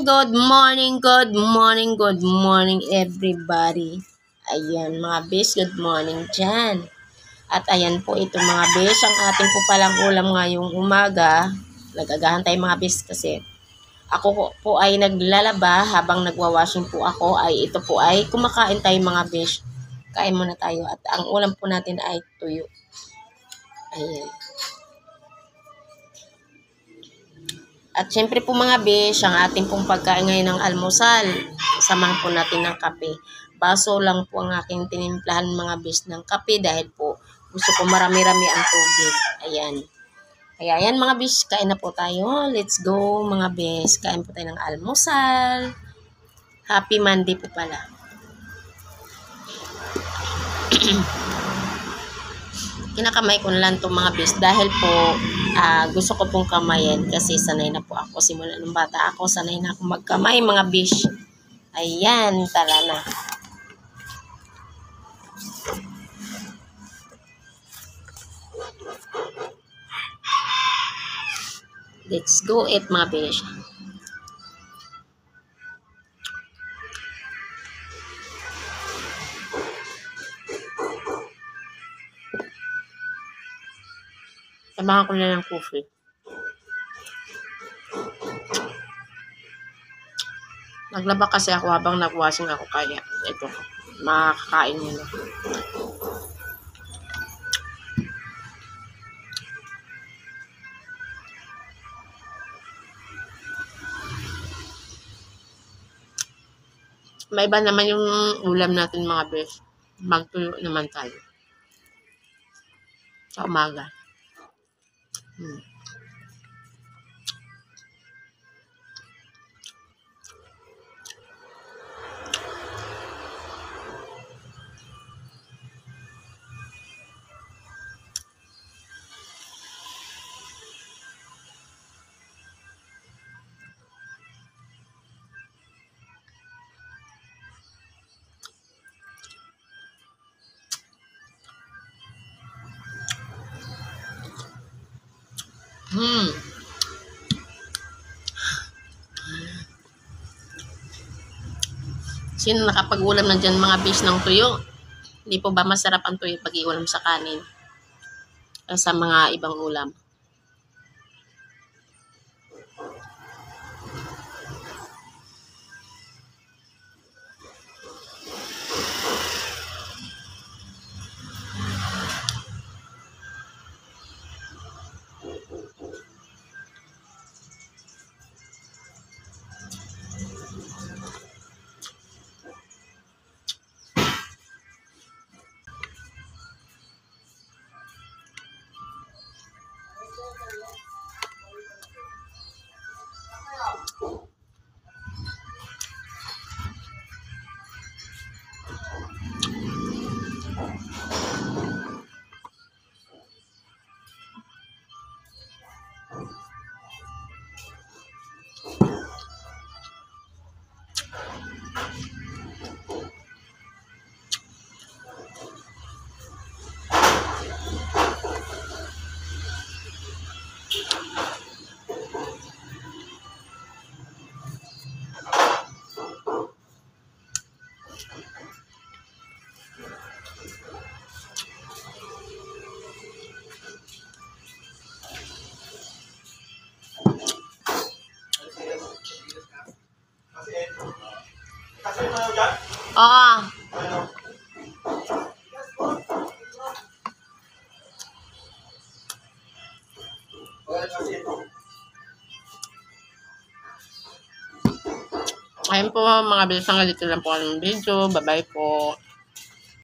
good morning everybody. Ayan mga bes, good morning dyan. At ayan po ito mga bes, ang ating po palang ulam ngayong umaga. Nagagahan tayo mga bes kasi ako po ay naglalaba habang nagwawashing po ako. Ay ito po ay kumakain tayo mga bes. Kain muna tayo at ang ulam po natin ay tuyo. Ayan. At syempre po mga besh, ang ating pong pagkain ngayon ng almusal. Samahan po natin ng kape. Baso lang po ang aking tinimplahan mga besh ng kape dahil po gusto ko marami-rami ang tubig. Ayan. Kaya ayan mga besh, kain na po tayo. Let's go mga besh. Kain po tayo ng almusal. Happy Monday po pala. Kinakamay ko lang itong mga besh dahil po gusto ko pong kamayin kasi sanay na po ako. Simula nung bata ako, sanay na ako magkamay mga besh. Ayan, tara na. Let's go eat mga besh. Sabahan ko na ng coffee. Naglaba kasi ako habang nagwashing ako kaya ito, makakain nila. May iba naman yung ulam natin mga besh. Magtuyo naman tayo. Sa umaga. Sino nakapag-ulam na dyan mga besh ng tuyo? Hindi po ba masarap ang tuyo pag iulam sa kanin? Sa mga ibang ulam? Oo. Ayun po mga besh, hanggang dito lang po ang video. Bye bye po.